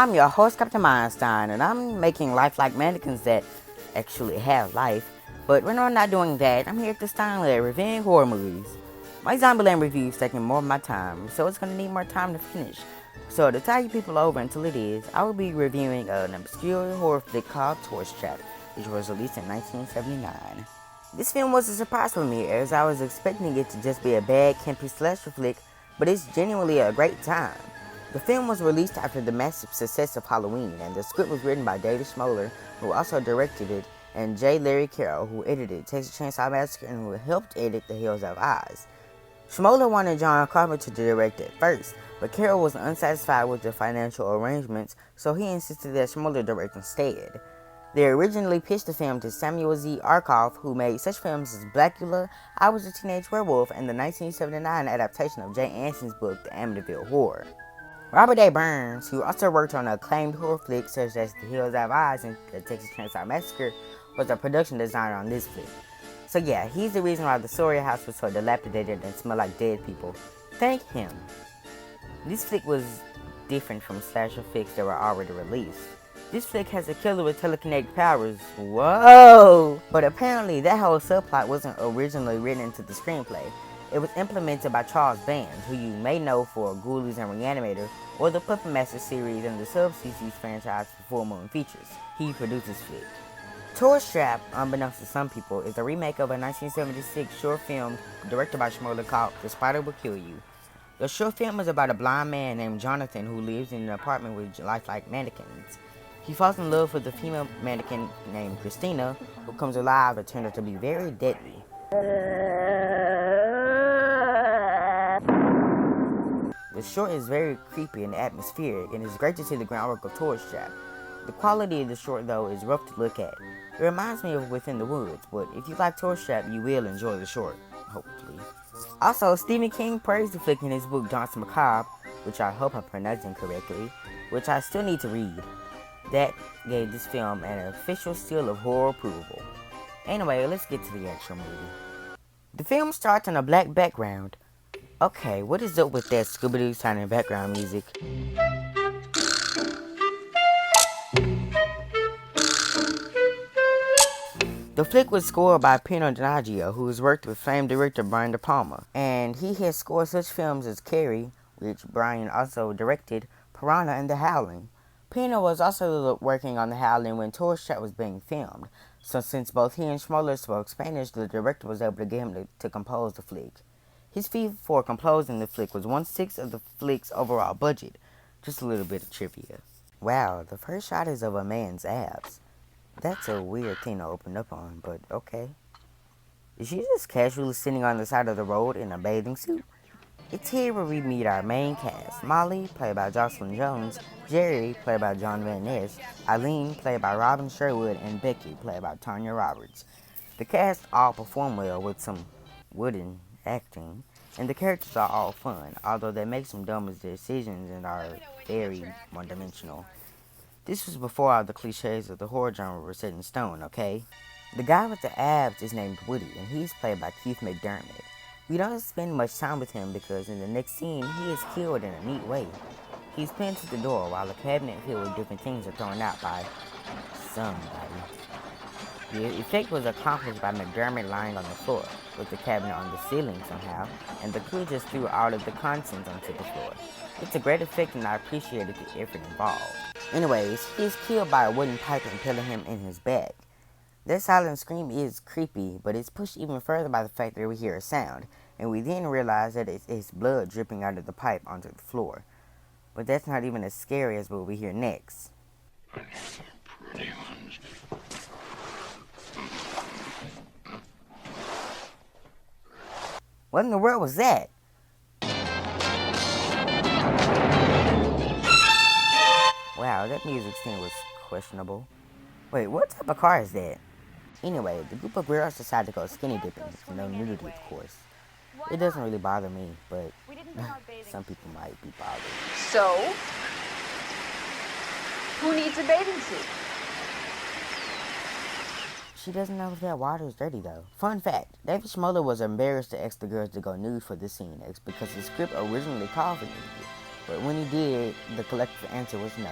I'm your host, Captain Myenstein, and I'm making life like mannequins that actually have life. But when I'm not doing that, I'm here at this time reviewing horror movies. My Zombieland review is taking more of my time, so it's gonna need more time to finish. So to tie you people over until it is, I will be reviewing an obscure horror flick called Tourist Trap, which was released in 1979. This film was a surprise for me, as I was expecting it to just be a bad, campy slasher flick, but it's genuinely a great time. The film was released after the massive success of Halloween, and the script was written by David Schmoller, who also directed it, and J. Larry Carroll, who edited Texas Chainsaw Massacre and who helped edit The Hills Have Eyes. Schmoller wanted John Carpenter to direct it first, but Carroll was unsatisfied with the financial arrangements, so he insisted that Schmoller direct instead. They originally pitched the film to Samuel Z. Arkoff, who made such films as Blackula, I Was a Teenage Werewolf, and the 1979 adaptation of Jay Anson's book, The Amityville Horror. Robert A. Burns, who also worked on acclaimed horror flicks such as The Hills Have Eyes and The Texas Chainsaw Massacre, was a production designer on this flick. So yeah, he's the reason why the Sawyer house was so dilapidated and smelled like dead people. Thank him. This flick was different from slasher flicks that were already released. This flick has a killer with telekinetic powers. Whoa! But apparently that whole subplot wasn't originally written into the screenplay. It was implemented by Charles Band, who you may know for Ghoulies and Reanimator, or the Puppet Master series and the Sub-CC's franchise for Full Moon Features. He produced this flick. Tourist Trap, unbeknownst to some people, is a remake of a 1976 short film directed by Schmoller called The Spider Will Kill You. The short film is about a blind man named Jonathan who lives in an apartment with lifelike mannequins. He falls in love with a female mannequin named Christina, who comes alive and turns out to be very deadly. The short is very creepy and atmospheric, and it's great to see the groundwork of Tourist Trap. The quality of the short, though, is rough to look at. It reminds me of Within the Woods, but if you like Tourist Trap, you will enjoy the short, hopefully. Also, Stephen King praised the flick in his book Danse Macabre, which I hope I'm pronouncing correctly, which I still need to read. That gave this film an official seal of horror approval. Anyway, let's get to the actual movie. The film starts on a black background. Okay, what is up with that Scooby-Doo sounding background music? The flick was scored by Pino Donaggio, who has worked with famed director Brian De Palma, and he has scored such films as Carrie, which Brian also directed, Piranha, and The Howling. Pino was also working on The Howling when Tourist Trap was being filmed, so since both he and Schmoller spoke Spanish, the director was able to get him to compose the flick. His fee for composing the flick was 1/6 of the flick's overall budget. Just a little bit of trivia. Wow, the first shot is of a man's abs. That's a weird thing to open up on, but okay. Is she just casually sitting on the side of the road in a bathing suit? It's here where we meet our main cast. Molly, played by Jocelyn Jones, Jerry, played by John Van Ness, Eileen, played by Robin Sherwood, and Becky, played by Tanya Roberts. The cast all perform well with some wooden acting, and the characters are all fun, although they make some dumb decisions and are very one-dimensional. This was before all the cliches of the horror genre were set in stone, okay? The guy with the abs is named Woody, and he's played by Keith McDermott. We don't spend much time with him because in the next scene, he is killed in a neat way. He's pinned to the door while a cabinet filled with different things are thrown out by somebody. The effect was accomplished by McDermott lying on the floor, with the cabinet on the ceiling somehow, and the crew just threw all of the contents onto the floor. It's a great effect and I appreciated the effort involved. Anyways, he is killed by a wooden pipe impaling him in his back. That silent scream is creepy, but it's pushed even further by the fact that we hear a sound, and we then realize that it's blood dripping out of the pipe onto the floor. But that's not even as scary as what we hear next. Pretty ones. What in the world was that? Wow, that music scene was questionable. Wait, what type of car is that? Anyway, the group of girls decide to go skinny dipping. No nudity, of course. It doesn't really bother me, but some people might be bothered. So, who needs a bathing suit? She doesn't know if that water is dirty, though. Fun fact, David Schmoller was embarrassed to ask the girls to go nude for this scene because the script originally called for nudity. But when he did, the collective answer was no.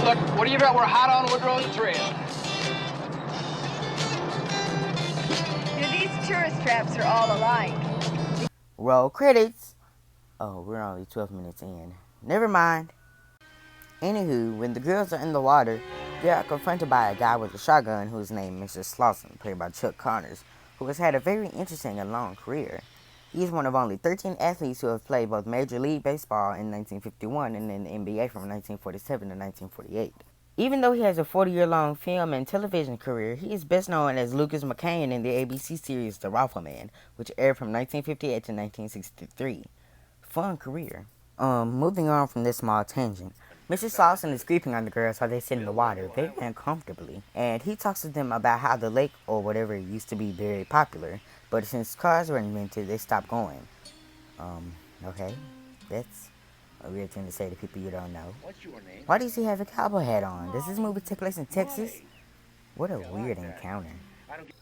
Look, what do you got? We're hot on Woodrow's trail. These tourist traps are all alike. Roll credits. Oh, we're only 12 minutes in. Never mind. Anywho, when the girls are in the water, they are confronted by a guy with a shotgun whose name is Mr. Slauson, played by Chuck Connors, who has had a very interesting and long career. He is one of only 13 athletes who have played both Major League Baseball in 1951 and in the NBA from 1947 to 1948. Even though he has a 40-year-long film and television career, he is best known as Lucas McCain in the ABC series The Rifleman, which aired from 1958 to 1963. Fun career. Moving on from this small tangent, Mr. Slauson is creeping on the girls while they sit in the water very uncomfortably, and he talks to them about how the lake or whatever used to be very popular, but since cars were invented, they stopped going. Okay, that's a weird thing to say to people you don't know. What's your name? Why does he have a cowboy hat on? Does this movie take place in Texas? What a weird encounter.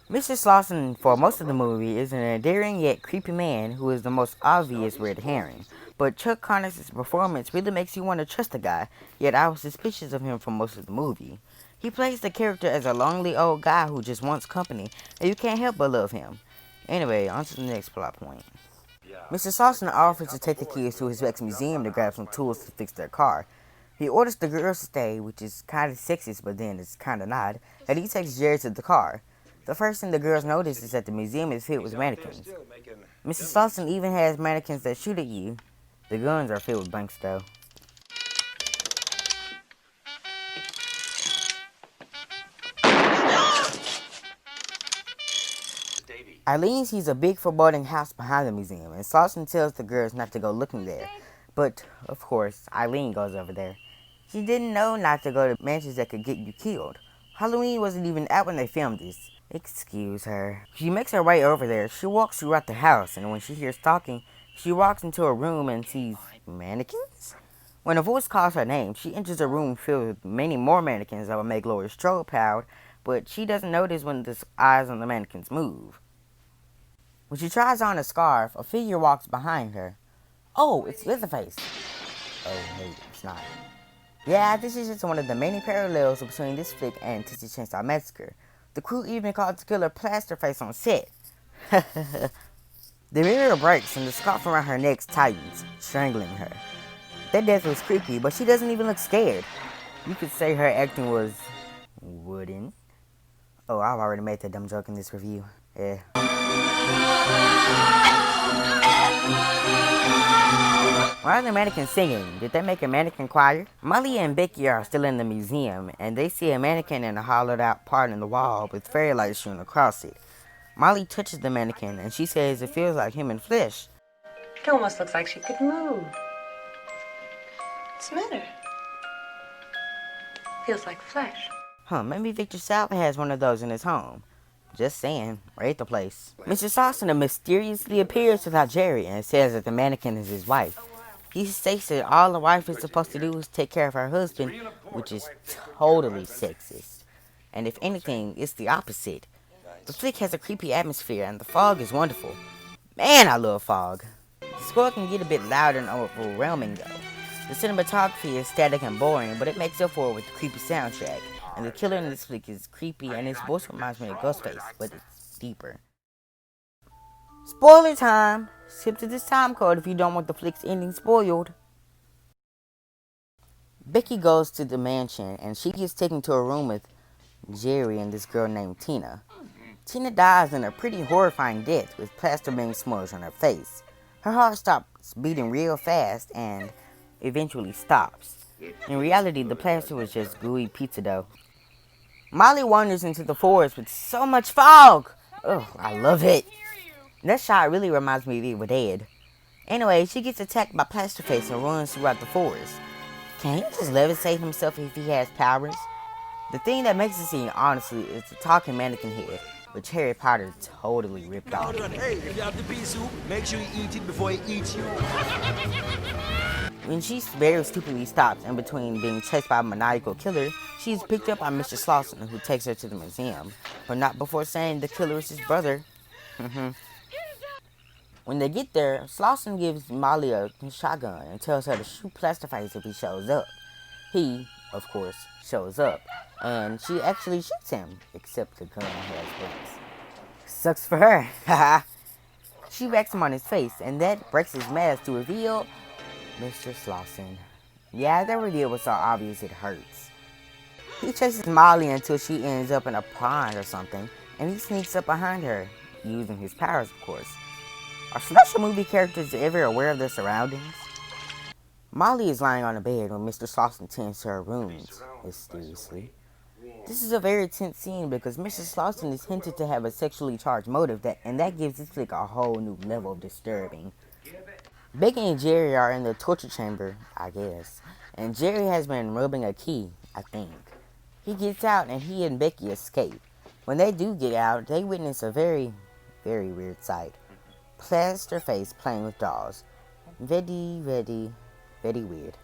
Mr. Slauson, for most of the movie, is an endearing yet creepy man who is the most obvious red herring. But Chuck Connors' performance really makes you want to trust the guy, yet I was suspicious of him for most of the movie. He plays the character as a lonely old guy who just wants company, and you can't help but love him. Anyway, on to the next plot point. Mr. Slauson offers to take the kids to his ex-museum to grab some tools to fix their car. He orders the girls to stay, which is kind of sexist, but then it's kind of not, and he takes Jerry to the car. The first thing the girls notice is that the museum is filled with mannequins. Mr. Slauson even has mannequins that shoot at you. The guns are filled with blanks, though. Eileen sees a big foreboding house behind the museum, and Slauson tells the girls not to go looking there. But, of course, Eileen goes over there. She didn't know not to go to mansions that could get you killed. Halloween wasn't even out when they filmed this. Excuse her. She makes her way over there. She walks throughout the house, and when she hears talking, she walks into a room and sees mannequins? When a voice calls her name, she enters a room filled with many more mannequins that will make Laurie Strode proud, but she doesn't notice when the eyes on the mannequins move. When she tries on a scarf, a figure walks behind her. Oh, it's Leatherface. Oh, no, it's not. Yeah, this is just one of the many parallels between this flick and Texas Chainsaw Massacre. The crew even called the killer Plasterface on set. The mirror breaks and the scarf around her neck tightens, strangling her. That death was creepy, but she doesn't even look scared. You could say her acting was wooden. Oh, I've already made that dumb joke in this review. Yeah. Why are the mannequins singing? Did they make a mannequin choir? Molly and Becky are still in the museum, and they see a mannequin in a hollowed out part in the wall with fairy lights strewn across it. Molly touches the mannequin, and she says it feels like human flesh. It almost looks like she could move. What's the matter? Feels like flesh. Maybe Victor Salva has one of those in his home. Just saying, rate the place. Mr. Slauson mysteriously appears without Jerry and says that the mannequin is his wife. He states that all the wife is supposed to do is take care of her husband, which is totally sexist. And if anything, it's the opposite. The flick has a creepy atmosphere and the fog is wonderful. Man, I love fog. The score can get a bit loud and overwhelming though. The cinematography is static and boring, but it makes up for it with the creepy soundtrack. And the killer in this flick is creepy and his voice reminds me of Ghostface, but it's deeper. Spoiler time! Skip to this time code if you don't want the flick's ending spoiled. Becky goes to the mansion and she gets taken to a room with Jerry and this girl named Tina. Tina dies in a pretty horrifying death with plaster being smudged on her face. Her heart stops beating real fast and eventually stops. In reality, the plaster was just gooey pizza dough. Molly wanders into the forest with so much fog. Ugh, I love it. That shot really reminds me of Evil Dead. Anyway, she gets attacked by Plasterface and runs throughout the forest. Can he just levitate himself if he has powers? The thing that makes the scene, honestly, is the talking mannequin head, which Harry Potter totally ripped off. Hey, if you have the pea soup, make sure you eat it before it eats you. When she very stupidly stops in between being chased by a maniacal killer, she is picked up by Mr. Slauson, who takes her to the museum, but not before saying the killer is his brother. When they get there, Slauson gives Molly a shotgun and tells her to shoot Plasterface if he shows up. He, of course, shows up, and she actually shoots him, except the gun has blanks. Sucks for her, haha. She whacks him on his face, and that breaks his mask to reveal Mr. Slauson. Yeah, that reveal was so obvious it hurts. He chases Molly until she ends up in a pond or something, and he sneaks up behind her, using his powers, of course. Are slasher movie characters ever aware of their surroundings? Molly is lying on the bed when Mr. Slauson tends to her wounds, mysteriously. This is a very tense scene because Mr. Slauson is hinted to have a sexually charged motive, and that gives this flick a whole new level of disturbing. Becky and Jerry are in the torture chamber, I guess, and Jerry has been rubbing a key, I think. He gets out and he and Becky escape. When they do get out, they witness a very, very weird sight. Plasterface playing with dolls. Very, very, very weird.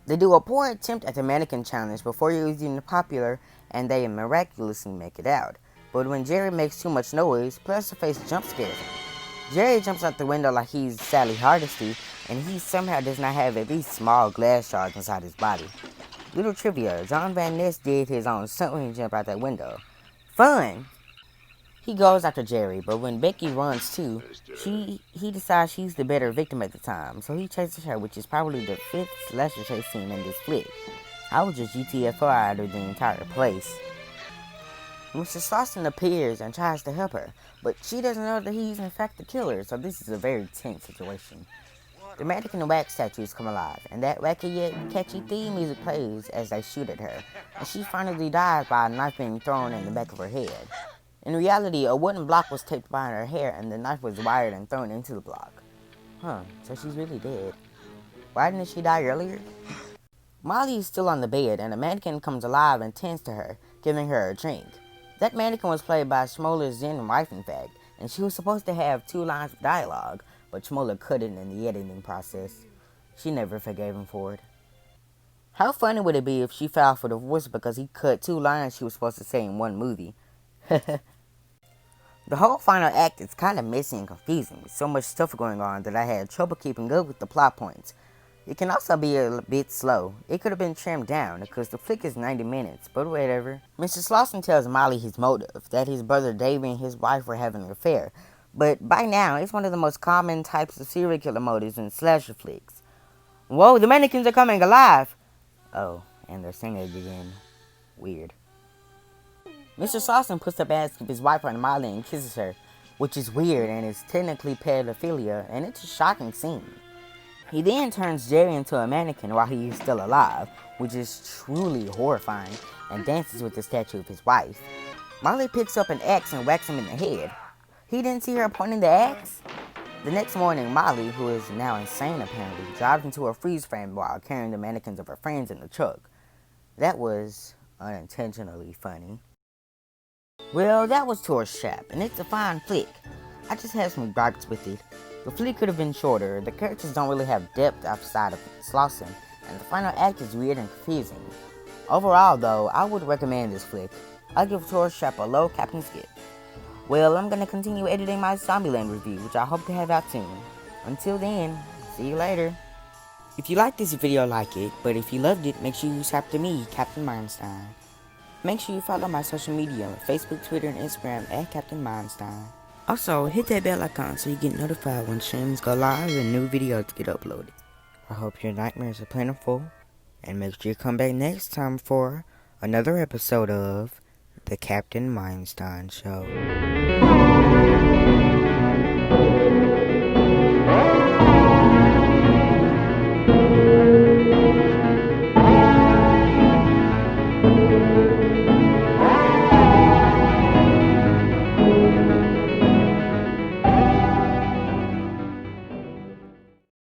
They do a poor attempt at the mannequin challenge before using the popular, and they miraculously make it out. But when Jerry makes too much noise, Plasterface jump scares him. Jerry jumps out the window like he's Sally Hardesty, and he somehow does not have at least small glass shards inside his body. Little trivia, John Van Ness did his own stunt jump out that window. Fun! He goes after Jerry, but when Becky runs too, he decides she's the better victim at the time, so he chases her, which is probably the 5th slasher chase scene in this flick. I was just GTFO out of the entire place. Mr. Slauson appears and tries to help her, but she doesn't know that he's in fact the killer, so this is a very tense situation. The mannequin wax statues come alive, and that wacky yet catchy theme music plays as they shoot at her, and she finally dies by a knife being thrown in the back of her head. In reality, a wooden block was taped behind her hair, and the knife was wired and thrown into the block. Huh, so she's really dead. Why didn't she die earlier? Molly is still on the bed, and a mannequin comes alive and tends to her, giving her a drink. That mannequin was played by Schmoller's Zen wife, in fact, and she was supposed to have 2 lines of dialogue, but Schmoller cut it in the editing process. She never forgave him for it. How funny would it be if she filed for divorce because he cut 2 lines she was supposed to say in one movie? The whole final act is kind of messy and confusing, with so much stuff going on that I had trouble keeping up with the plot points. It can also be a bit slow. It could have been trimmed down, because the flick is 90 minutes, but whatever. Mr. Slauson tells Molly his motive, that his brother Davey and his wife were having an affair, but by now, it's one of the most common types of serial killer motives in slasher flicks. Whoa, the mannequins are coming alive! Oh, and they're singing again. Weird. Mr. Slauson puts the mask of his wife on Molly and kisses her, which is weird and is technically pedophilia, and it's a shocking scene. He then turns Jerry into a mannequin while he is still alive, which is truly horrifying, and dances with the statue of his wife. Molly picks up an axe and whacks him in the head. He didn't see her pointing the axe? The next morning, Molly, who is now insane apparently, drives into a freeze frame while carrying the mannequins of her friends in the truck. That was unintentionally funny. Well, that was Tourist Trap, and it's a fine flick. I just had some gripes with it. The flick could have been shorter, the characters don't really have depth outside of Slauson, and the final act is weird and confusing. Overall, though, I would recommend this flick. I'll give Tourist Trap a low Captain Skip. Well, I'm going to continue editing my Zombieland review, which I hope to have out soon. Until then, see you later. If you liked this video, like it, but if you loved it, make sure you subscribe to me, Captain Myenstein. Make sure you follow my social media on Facebook, Twitter, and Instagram at Captain Myenstein. Also, hit that bell icon so you get notified when streams go live and new videos get uploaded. I hope your nightmares are plentiful, and make sure you come back next time for another episode of The Captain Myenstein Show.